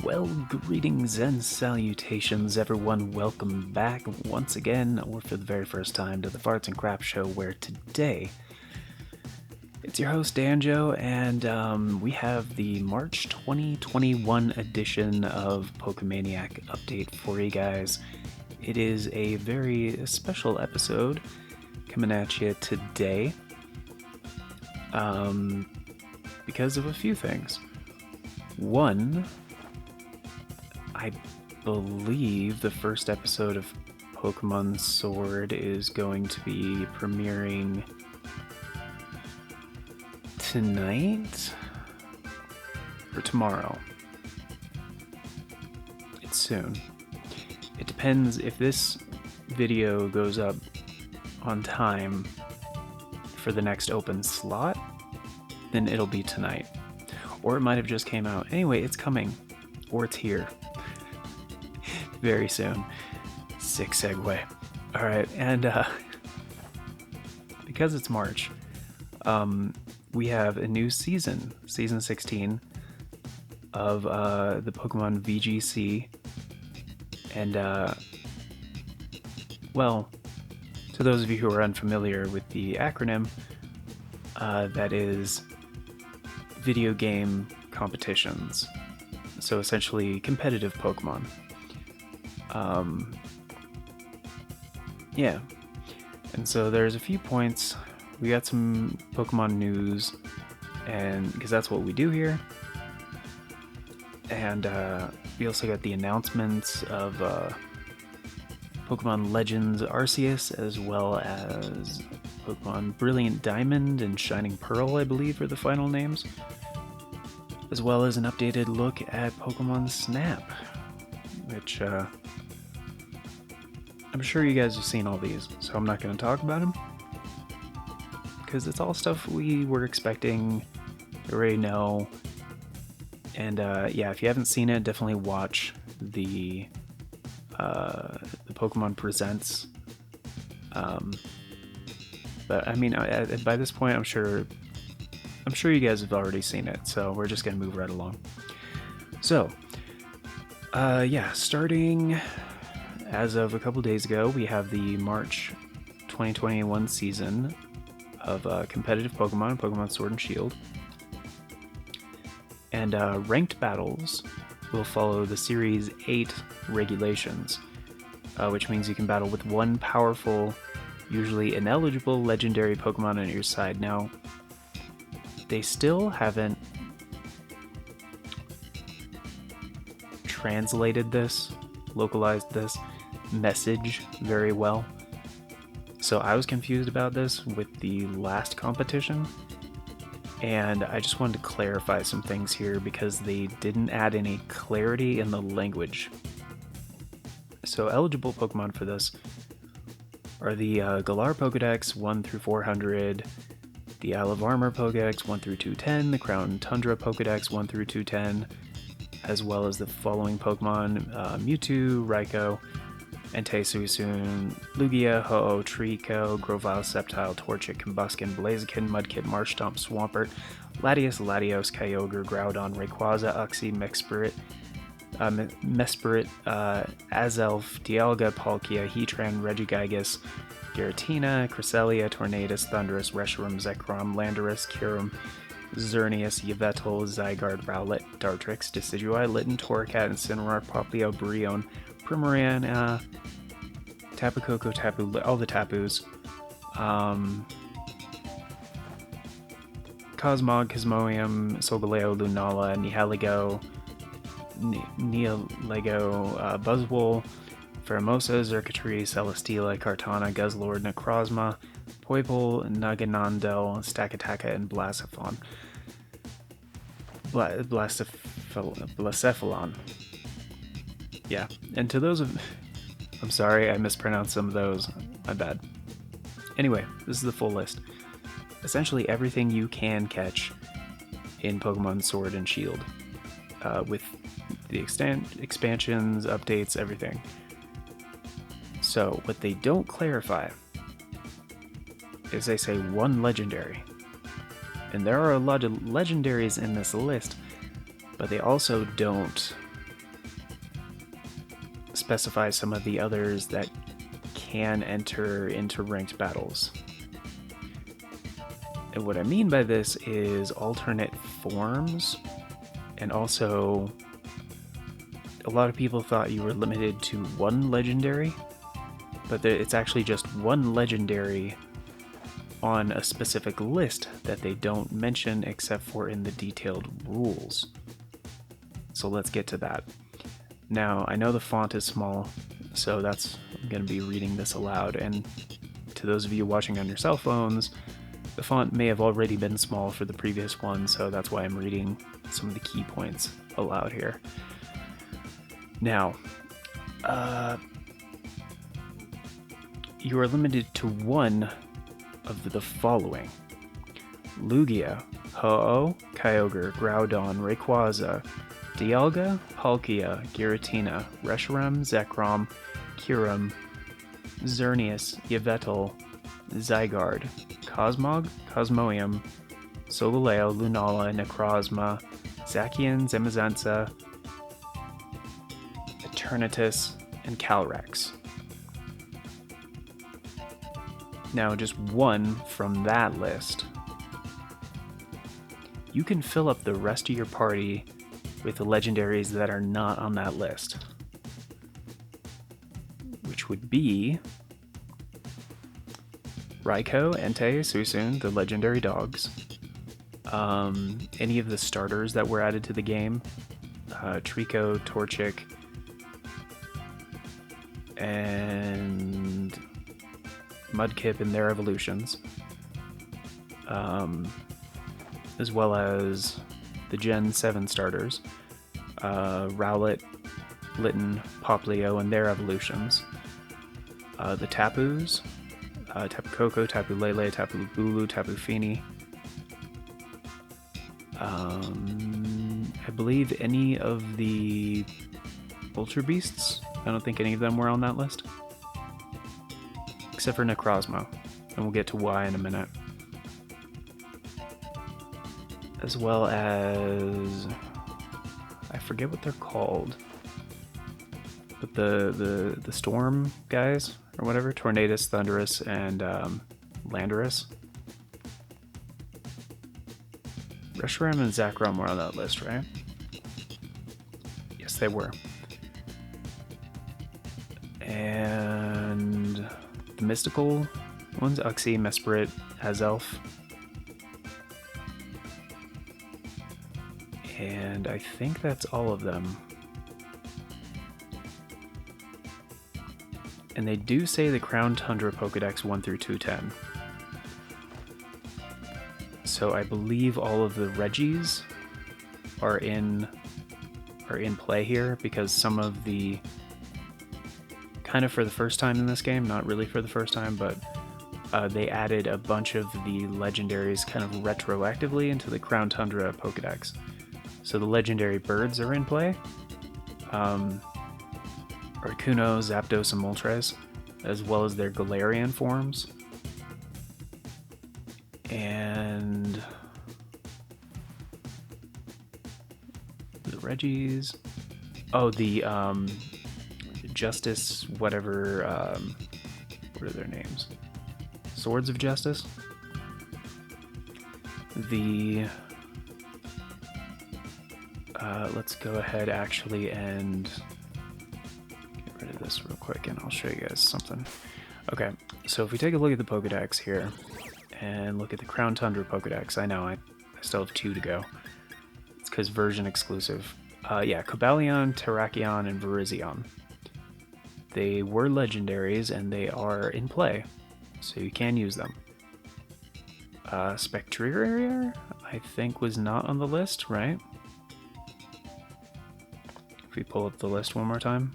Well, greetings and salutations, everyone. Welcome back once again, or for the very first time, to the Farts and Crap Show, where today it's your host, Danjo, and we have the March 2021 edition of Pokemaniac update for you guys. It is a very special episode coming at you today because of a few things. One, I believe the first episode of Pokemon Sword is going to be premiering tonight or tomorrow. It's soon. It depends if this video goes up on time for the next open slot, then it'll be tonight. Or it might have just came out. Anyway, it's coming. Or it's here. Very soon. Sick segue. Alright, and because it's March, we have a new season, Season 16, of the Pokemon VGC. And, well, to those of you who are unfamiliar with the acronym, that is video game competitions. So essentially competitive Pokemon. Yeah. And so there's a few points. We got some Pokemon news, and because that's what we do here. And we also got the announcements of Pokemon Legends Arceus, as well as Pokemon Brilliant Diamond and Shining Pearl, I believe, are the final names. As well as an updated look at Pokemon Snap, which I'm sure you guys have seen all these, so I'm not going to talk about them, because it's all stuff we were expecting, we already know. And yeah, if you haven't seen it, definitely watch the Pokemon Presents. But I mean, by this point, I'm sure you guys have already seen it, so we're just gonna move right along. So, yeah, starting as of a couple days ago, we have the March 2021 season of competitive Pokemon Sword and Shield. And ranked battles will follow the Series 8 regulations, which means you can battle with one powerful, usually ineligible legendary Pokemon on your side. Now, they still haven't translated this, localized this message very well. So I was confused about this with the last competition, and I just wanted to clarify some things here because they didn't add any clarity in the language. So eligible Pokemon for this are the Galar Pokedex 1 through 400, the Isle of Armor Pokedex 1 through 210, the Crown Tundra Pokedex 1 through 210, as well as the following Pokemon: Mewtwo, Raikou, Entei, Suicune, Lugia, Ho-Oh, Trico, Grovyle, Sceptile, Torchic, Combuskin, Blaziken, Mudkip, Marshtomp, Swampert, Latias, Latios, Kyogre, Groudon, Rayquaza, Uxie, Mesprit, Azelf, Dialga, Palkia, Heatran, Regigigas, Giratina, Cresselia, Tornadus, Thundurus, Reshiram, Zekrom, Landorus, Kyurem, Xerneas, Yveltal, Zygarde, Rowlet, Dartrix, Decidueye, Litten, Torracat, Incineroar, Popplio, Brionne, Primarina, Tapu Koko, Tapu, all the Tapus, Cosmog, Cosmoem, Solgaleo, Lunala, Nihilego, Buzzwole, Pheromosa, Xurkitree, Celesteela, Kartana, Guzzlord, Necrozma, Poipole, Naganandel, Stakataka, and Blacephalon. Blacephalon. Yeah, and to those of... I'm sorry, I mispronounced some of those. My bad. Anyway, this is the full list. Essentially everything you can catch in Pokemon Sword and Shield, with the expansions, updates, everything. So, what they don't clarify is they say one legendary. And there are a lot of legendaries in this list, but they also don't specify some of the others that can enter into ranked battles. And what I mean by this is alternate forms, and also a lot of people thought you were limited to one legendary, but it's actually just one legendary on a specific list that they don't mention except for in the detailed rules. So let's get to that. Now, I know the font is small, so I'm going to be reading this aloud, and to those of you watching on your cell phones, the font may have already been small for the previous one, so that's why I'm reading some of the key points aloud here. Now, you are limited to one of the following: Lugia, Ho-Oh, Kyogre, Groudon, Rayquaza, Dialga, Palkia, Giratina, Reshiram, Zekrom, Kyurem, Xerneas, Yveltal, Zygarde, Cosmog, Cosmoem, Solgaleo, Lunala, Necrozma, Zacian, Zamazenta, Eternatus, and Calyrex. Now, just one from that list. You can fill up the rest of your party with the legendaries that are not on that list, which would be Raikou, Entei, Suicune, the legendary dogs, any of the starters that were added to the game, Trico, Torchic, and Mudkip in their evolutions, as well as the Gen 7 starters, Rowlet, Litten, Poplio, and their evolutions, the Tapus, Tapu Koko, Tapu Lele, Tapu Bulu, Tapu Fini. I believe any of the Ultra Beasts. I don't think any of them were on that list, except for Necrozma, and we'll get to why in a minute. As well as, I forget what they're called, but the storm guys or whatever, Tornadus, Thundurus, and Landorus. Reshiram and Zekrom were on that list, right? Yes, they were. And the mystical ones, Uxie, Mesprit, Azelf. And I think that's all of them. And they do say the Crown Tundra Pokedex 1 through 210. So I believe all of the Regis are in play here, because some of the, kind of for the first time in this game, not really for the first time, but they added a bunch of the legendaries kind of retroactively into the Crown Tundra Pokedex. So the legendary birds are in play. Articuno, Zapdos, and Moltres, as well as their Galarian forms. And the Regis. Oh, the Justice, whatever, what are their names? Swords of Justice? The, let's go ahead actually and get rid of this real quick and I'll show you guys something. Okay, so if we take a look at the Pokedex here, and look at the Crown Tundra Pokedex, I know, I still have 2 to go. It's because version exclusive. Yeah, Cobalion, Terrakion, and Virizion. They were legendaries, and they are in play, so you can use them. Spectrier, I think, was not on the list, right? If we pull up the list one more time.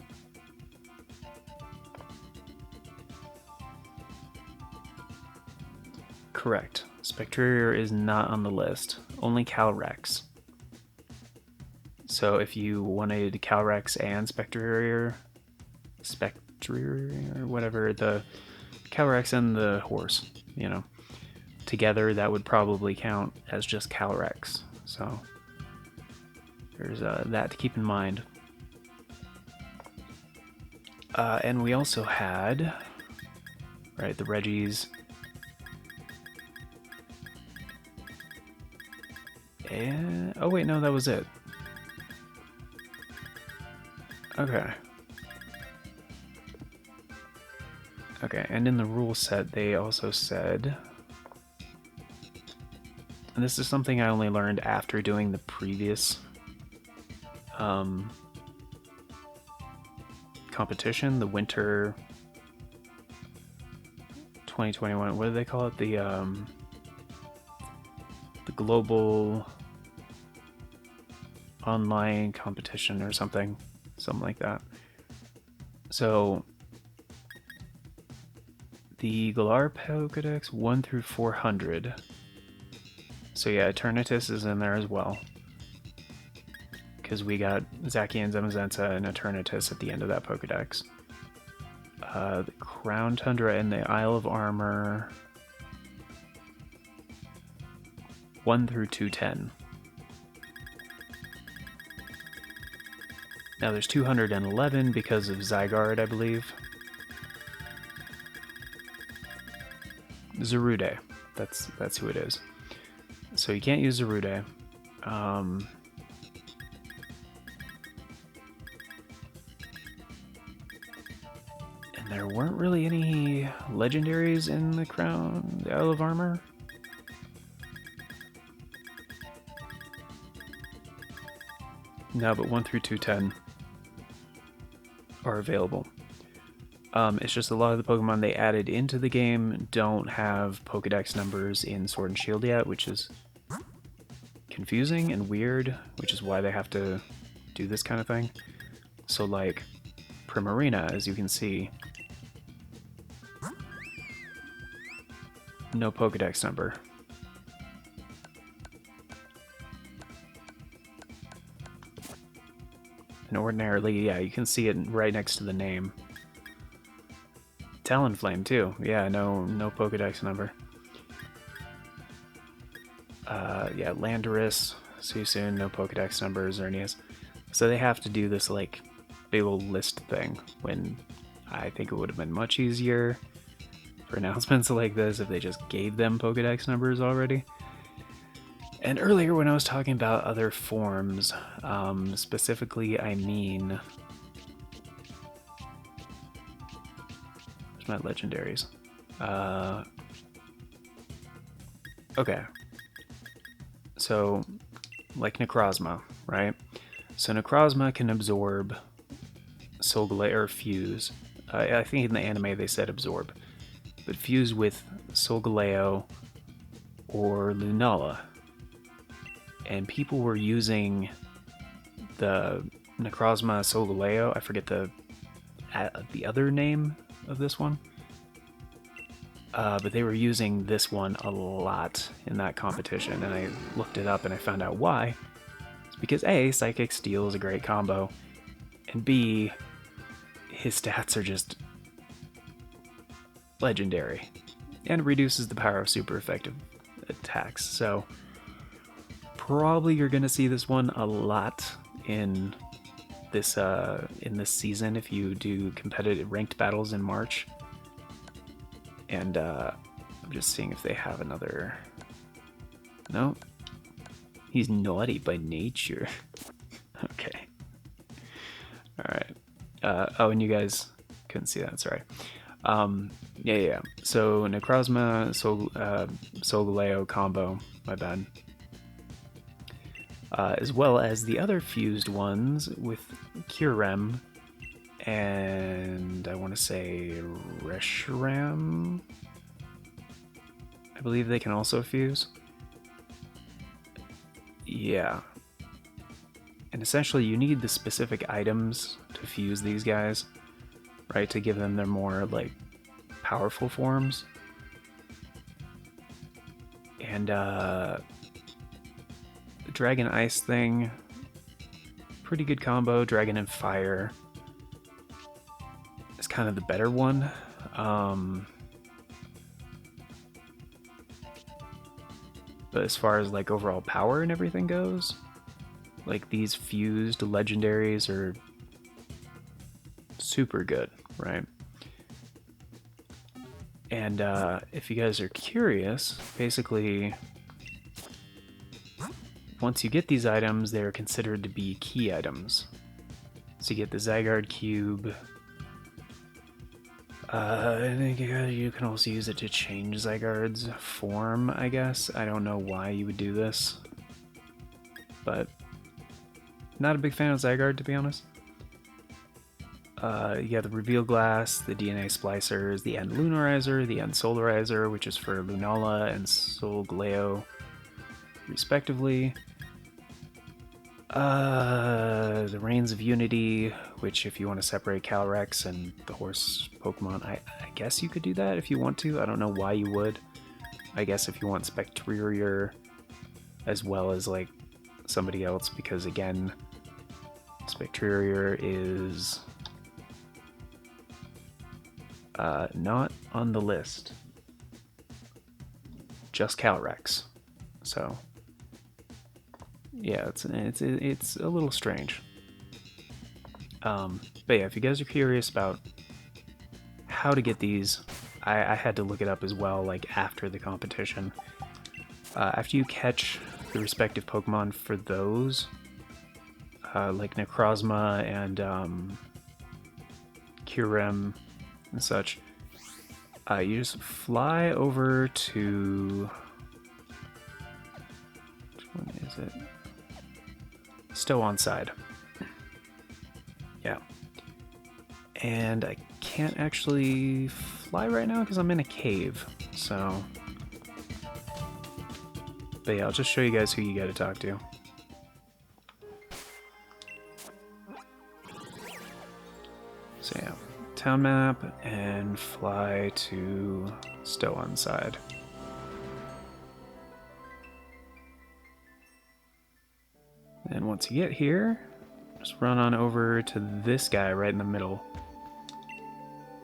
Correct. Spectrier is not on the list. Only Calyrex. So if you wanted Calyrex and Spectrier, whatever, the Calyrex and the horse, you know, together, that would probably count as just Calyrex. So there's that to keep in mind. And we also had, right, the Reggies. And, oh wait, no, that was it. Okay. Okay, and in the rule set, they also said, and this is something I only learned after doing the previous competition, the Winter 2021. What do they call it? The global online competition or something like that. So the Galar Pokedex 1 through 400. So yeah, Eternatus is in there as well, because we got Zacian, Zamazensa, and Eternatus at the end of that Pokedex. The Crown Tundra and the Isle of Armor 1 through 210. Now there's 211 because of Zygarde, I believe. Zarude, that's who it is. So you can't use Zarude. And there weren't really any legendaries in the Crown, the Isle of Armor. No, but 1 through 210 are available. It's just a lot of the Pokemon they added into the game don't have Pokedex numbers in Sword and Shield yet, which is confusing and weird, which is why they have to do this kind of thing. So like Primarina, as you can see, no Pokedex number. And ordinarily, yeah, you can see it right next to the name. Talonflame too, yeah, no Pokedex number. Yeah, Landorus, Suicune, no Pokedex number, Xerneas. So they have to do this like big old list thing, when I think it would have been much easier for announcements like this if they just gave them Pokedex numbers already. And earlier when I was talking about other forms, specifically I mean... Where's my legendaries? Okay. So, like Necrozma, right? So Necrozma can absorb Solgaleo, or fuse. I think in the anime they said absorb. But fuse with Solgaleo or Lunala. And people were using the Necrozma Solgaleo. I forget the other name of this one. But they were using this one a lot in that competition, and I looked it up and I found out why. It's because A, Psychic Steel is a great combo, and B, his stats are just legendary, and reduces the power of super effective attacks. So probably you're gonna see this one a lot in this season if you do competitive ranked battles in March. And I'm just seeing if they have another. No, he's naughty by nature. Okay. All right. Oh, and you guys couldn't see that. Sorry. Yeah. So Necrozma, Solgaleo combo. My bad. As well as the other fused ones with Kyurem and I want to say Reshiram. I believe they can also fuse. Yeah. And essentially you need the specific items to fuse these guys, right? To give them their more like powerful forms. And the Dragon Ice thing, pretty good combo. Dragon and Fire is kind of the better one. But as far as like overall power and everything goes, like these fused legendaries are super good. right? And if you guys are curious, basically, once you get these items, they're considered to be key items. So you get the Zygarde Cube. I think you can also use it to change Zygarde's form, I guess. I don't know why you would do this, but not a big fan of Zygarde, to be honest. You have the Reveal Glass, the DNA Splicers, the End Lunarizer, the End Solarizer, which is for Lunala and Solgaleo, respectively. The Reigns of Unity, which if you want to separate Calyrex and the horse Pokemon, I guess you could do that if you want to. I don't know why you would. I guess if you want Spectrier as well as like somebody else, because again, Spectrier is not on the list. Just Calyrex. So yeah, it's a little strange. But yeah, if you guys are curious about how to get these, I had to look it up as well, like after the competition. After you catch the respective Pokemon for those, like Necrozma and Kyurem and such, you just fly over to... which one is it? Stow-on-Side. Yeah. And I can't actually fly right now because I'm in a cave, so... But yeah, I'll just show you guys who you gotta talk to. So yeah, town map and fly to Stow-on-Side. And once you get here, just run on over to this guy right in the middle.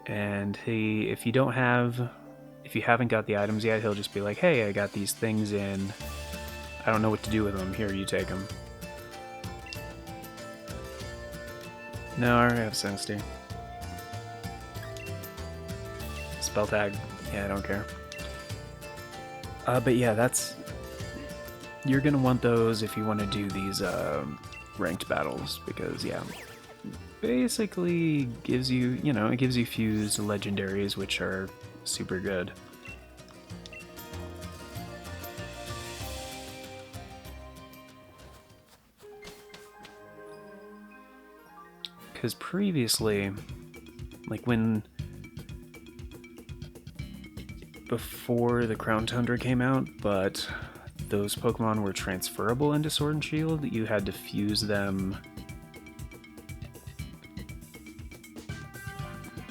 And if you haven't got the items yet, he'll just be like, hey, I got these things in. I don't know what to do with them. Here, you take them. No, I already have Sensitive. Spell tag. Yeah, I don't care. But yeah, you're gonna want those if you want to do these ranked battles, because yeah, basically gives you, it gives you fused legendaries, which are super good. Because previously, like before the Crown Tundra came out, but those Pokemon were transferable into Sword and Shield, you had to fuse them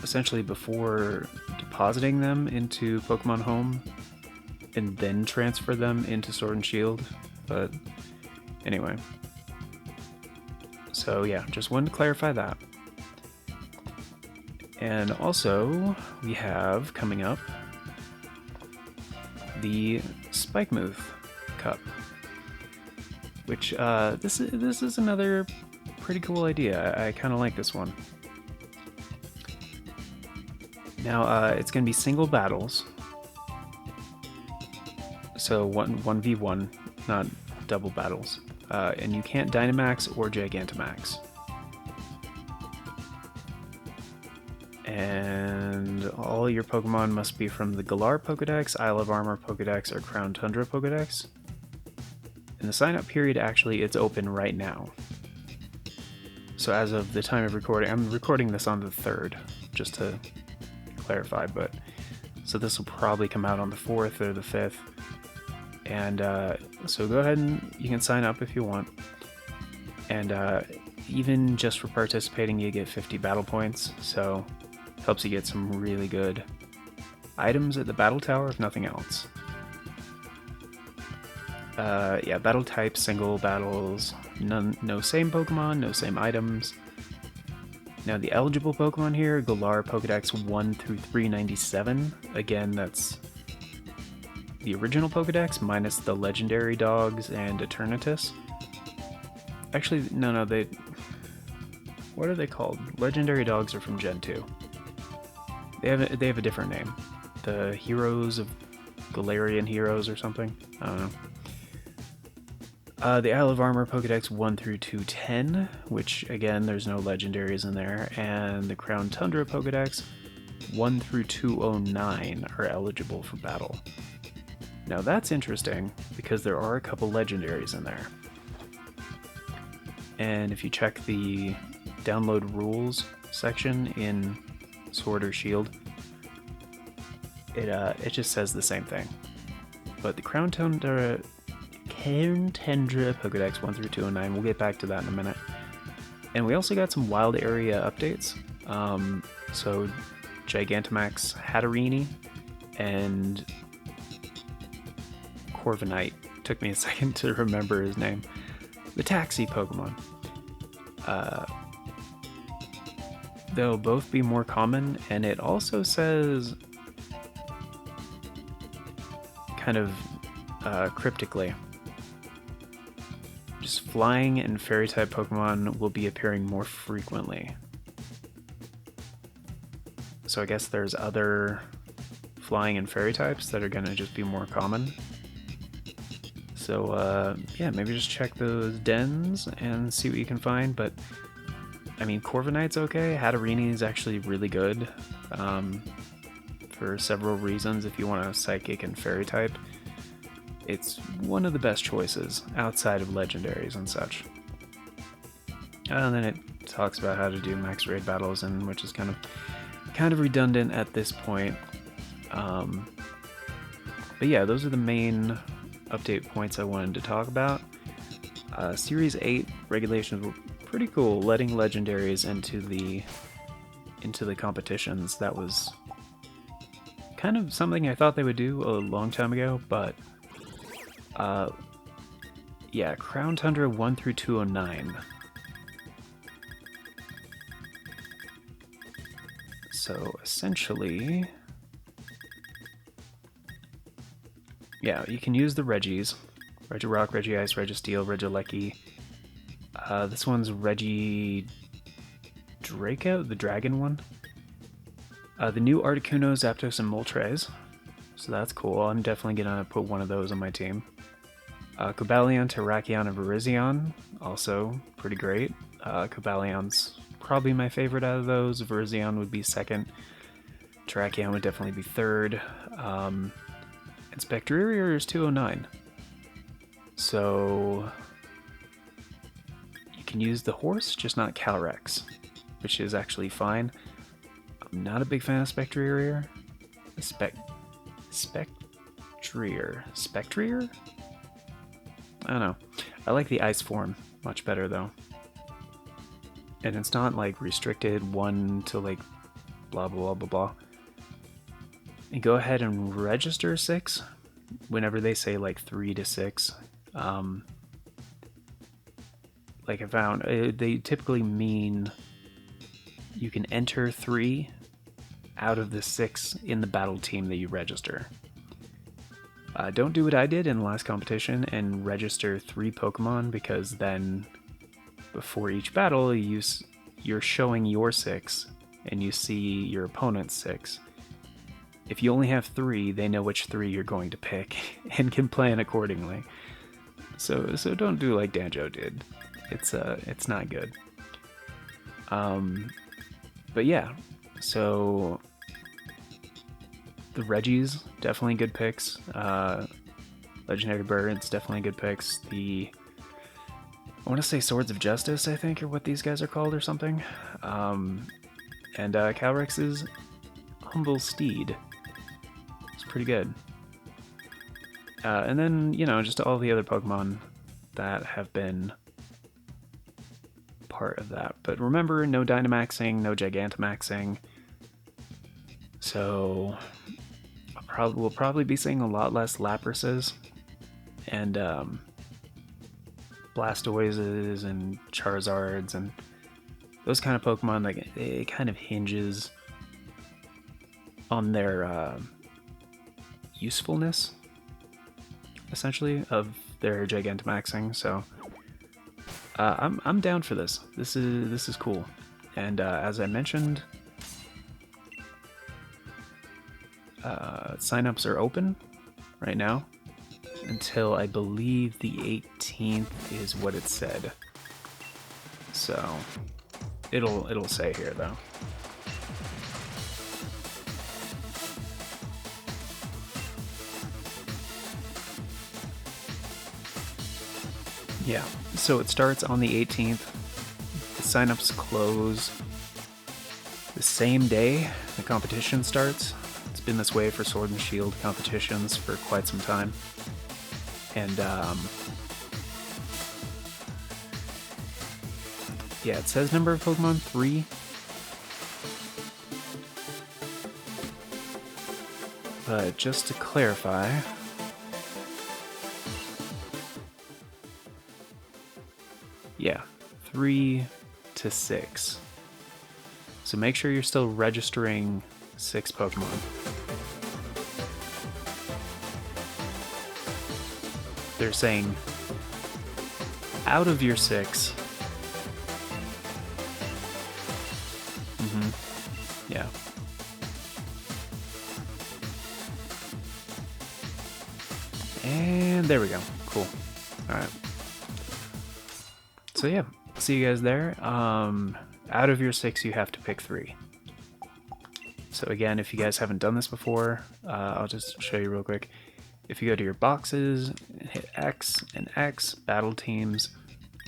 essentially before depositing them into Pokemon Home and then transfer them into Sword and Shield. But anyway, so yeah, just wanted to clarify that. And also we have coming up the Spikemuth Cup, which this is another pretty cool idea. I kind of like this one. Now it's going to be single battles, so 1v1, not double battles, and you can't Dynamax or Gigantamax. And all your Pokemon must be from the Galar Pokedex, Isle of Armor Pokedex, or Crown Tundra Pokedex. And the sign-up period, actually, it's open right now. So as of the time of recording, I'm recording this on the 3rd, just to clarify, but so this will probably come out on the 4th or the 5th. And so go ahead and you can sign up if you want. And even just for participating, you get 50 battle points, so helps you get some really good items at the battle tower, if nothing else. Yeah, battle types, single battles, no same Pokemon, no same items. Now the eligible Pokemon here, Galar Pokedex 1 through 397. Again, that's the original Pokedex minus the legendary dogs and Eternatus. Actually, no, what are they called? Legendary dogs are from Gen 2. They have a different name. The Heroes of Galarian Heroes or something. I don't know. The Isle of Armor Pokedex 1 through 210, which again, there's no legendaries in there, and the Crown Tundra Pokedex 1 through 209 are eligible for battle. Now that's interesting because there are a couple legendaries in there. And if you check the download rules section in Sword or Shield, it just says the same thing. But the Crown Tundra Pokedex 1 through 209, we'll get back to that in a minute. And we also got some wild area updates. So Gigantamax Hatterene and Corviknight. Took me a second to remember his name. The taxi Pokemon. They'll both be more common, and it also says kind of cryptically, just flying and fairy type Pokemon will be appearing more frequently. So I guess there's other flying and fairy types that are going to just be more common. So yeah, maybe just check those dens and see what you can find. But I mean, Corviknight's okay. Hatterene is actually really good for several reasons. If you want a psychic and fairy type, it's one of the best choices outside of legendaries and such. And then it talks about how to do max raid battles, and which is kind of redundant at this point. But yeah, those are the main update points I wanted to talk about. Series 8 regulations were pretty cool, letting legendaries into the competitions. That was kind of something I thought they would do a long time ago, but yeah, Crown Tundra 1 through 209. So essentially, yeah, you can use the Regis. Regirock, Regice, Registeel, Regieleki. This one's Regidraco, the dragon one. The new Articuno, Zapdos, and Moltres. So that's cool. I'm definitely going to put one of those on my team. Cobalion, Terrakion, and Virizion. Also pretty great. Cobalion's probably my favorite out of those. Virizion would be second. Terrakion would definitely be third. And Spectrier is 209. So you can use the horse, just not Calyrex, which is actually fine. I'm not a big fan of Spectrier. Spectrier? I don't know. I like the ice form much better though. And it's not like restricted 1 to like blah blah blah blah. And go ahead and register 6 whenever they say like 3 to 6. Like I found, they typically mean you can enter 3 out of the 6 in the battle team that you register. Don't do what I did in the last competition and register 3 Pokemon, because then before each battle you're showing your 6 and you see your opponent's 6. If you only have 3, they know which 3 you're going to pick and can plan accordingly. So don't do like Danjo did. It's not good. But yeah, so the Regis, definitely good picks. Legendary Birds, definitely good picks. I want to say Swords of Justice, I think, are what these guys are called or something. And Calyrex's Humble Steed. It's pretty good. And then, just all the other Pokemon that have been part of that. But remember, no Dynamaxing, no Gigantamaxing. So we'll probably be seeing a lot less Laprases and Blastoises and Charizards and those kind of Pokemon. Like, it kind of hinges on their usefulness, essentially, of their Gigantamaxing. So I'm down for this. This is cool. And as I mentioned, Sign-ups are open right now until I believe the 18th is what it said. So it'll say here though. Yeah, so it starts on the 18th. The signups close the same day the competition starts. It's been this way for Sword and Shield competitions for quite some time. And yeah, it says number of Pokemon 3. But just to clarify, yeah, 3 to 6. So make sure you're still registering 6 Pokemon. They're saying out of your 6. Yeah. And there we go. Cool. Alright. So yeah, see you guys there. Out of your 6, you have to pick 3. So again, if you guys haven't done this before, I'll just show you real quick. If you go to your boxes, hit X and X, battle teams.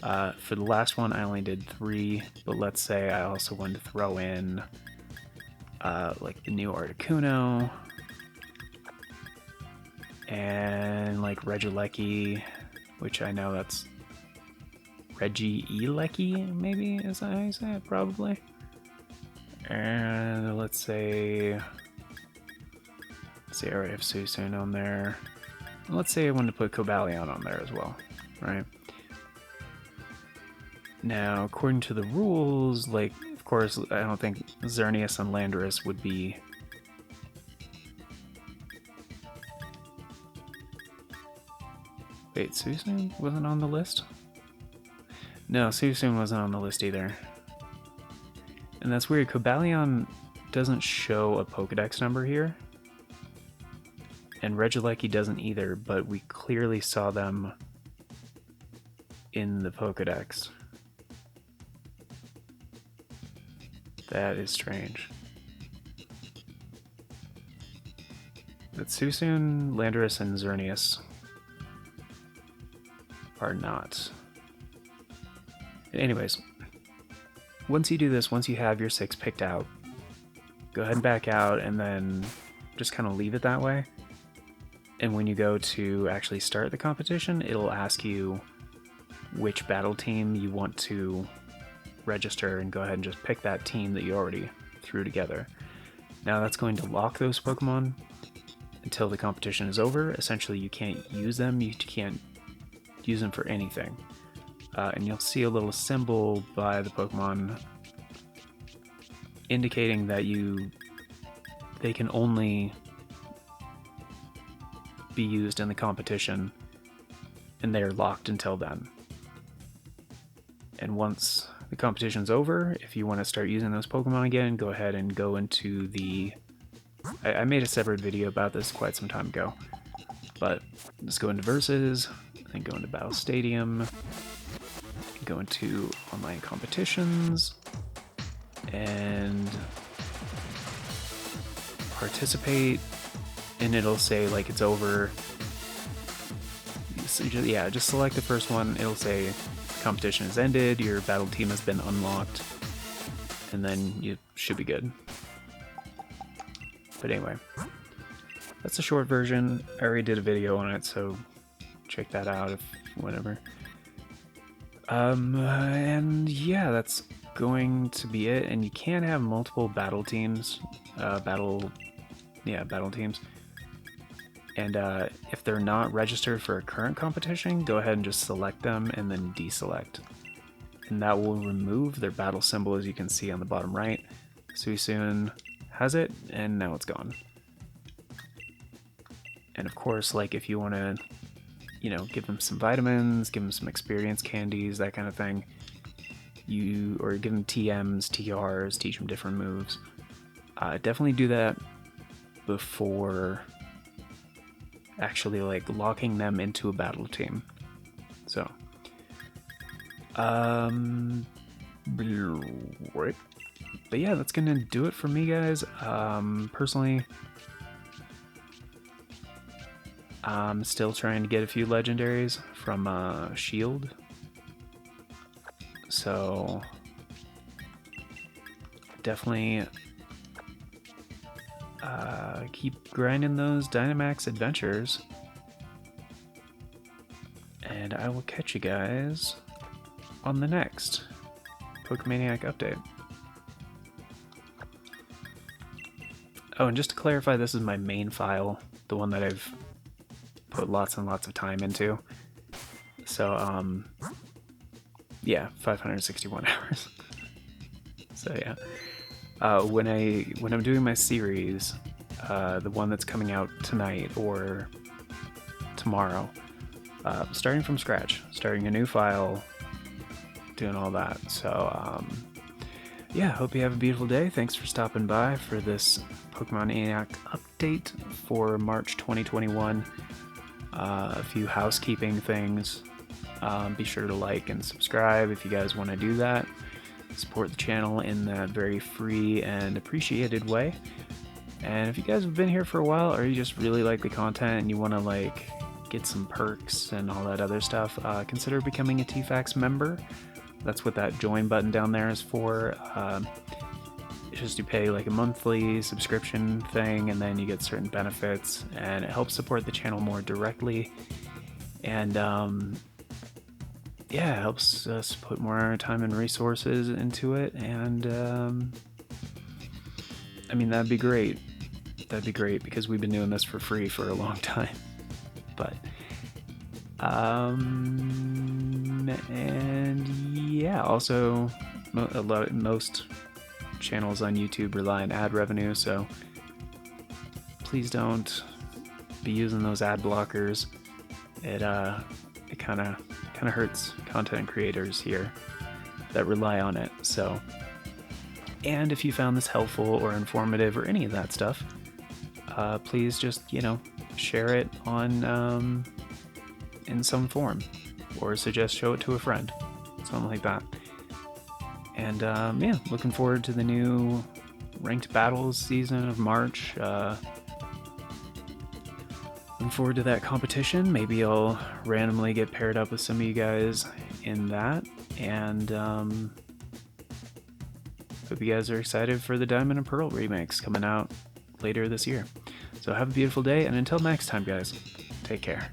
For the last one, I only did 3, but let's say I also wanted to throw in like the new Articuno and like Regieleki, which I know that's Regieleki, maybe is that how you say it? Probably. And let's say I already have Susun on there. Let's say I wanted to put Cobalion on there as well, right? Now, according to the rules, like, of course, I don't think Xerneas and Landorus would be... Wait, Susun wasn't on the list? No, Susun wasn't on the list either. And that's weird, Cobalion doesn't show a Pokedex number here. And Regieleki doesn't either, but we clearly saw them in the Pokedex. That is strange. But Susun, Landorus, and Xerneas are not. Anyways, once you do this, once you have your 6 picked out, go ahead and back out and then just kind of leave it that way. And when you go to actually start the competition, it'll ask you which battle team you want to register, and go ahead and just pick that team that you already threw together. Now that's going to lock those Pokemon until the competition is over. Essentially, you can't use them, you can't use them for anything. And you'll see a little symbol by the Pokemon indicating that they can only be used in the competition, and they are locked until then. And once the competition's over, if you want to start using those Pokemon again, go ahead and go into the... I made a separate video about this quite some time ago, but just go into Versus, and go into Battle Stadium, go into Online Competitions, and participate, and it'll say like it's over. So just select the first one. It'll say competition has ended, your battle team has been unlocked, and then you should be good. But anyway, that's a short version. I already did a video on it, so check that out if whatever. And yeah, that's going to be it. And you can have multiple battle teams, battle teams. And if they're not registered for a current competition, go ahead and just select them and then deselect. And that will remove their battle symbol, as you can see on the bottom right. Susun has it, and now it's gone. And of course, like if you want to, give them some vitamins, give them some experience candies, that kind of thing, or give them TMs, TRs, teach them different moves. Definitely do that before actually like locking them into a battle team. So, right. But yeah, that's gonna do it for me, guys. Personally, I'm still trying to get a few legendaries from Shield. So definitely keep grinding those Dynamax adventures. And I will catch you guys on the next Pokemaniac update. Oh, and just to clarify, this is my main file, the one that I've put lots and lots of time into. So, yeah, 561 hours. So yeah, when I'm doing my series, the one that's coming out tonight or tomorrow, starting from scratch, starting a new file, doing all that. So yeah, hope you have a beautiful day. Thanks for stopping by for this Pokemaniac update for March 2021. A few housekeeping things. Be sure to like and subscribe if you guys want to do that. Support the channel in that very free and appreciated way. And if you guys have been here for a while, or you just really like the content and you want to like get some perks and all that other stuff, consider becoming a TFAX member. That's what that join button down there is for. It's just you pay like a monthly subscription thing, and then you get certain benefits, and it helps support the channel more directly. And yeah, it helps us put more time and resources into it. And I mean, that'd be great. That'd be great because we've been doing this for free for a long time. But and yeah, also most channels on YouTube rely on ad revenue, so please don't be using those ad blockers. It kind of hurts content creators here that rely on it. So, and if you found this helpful or informative or any of that stuff, please just share it on in some form, or suggest show it to a friend, something like that. And yeah, looking forward to the new ranked battles season of March. Looking forward to that competition. Maybe I'll randomly get paired up with some of you guys in that. And hope you guys are excited for the Diamond and Pearl remakes coming out later this year. So have a beautiful day, and until next time, guys, take care.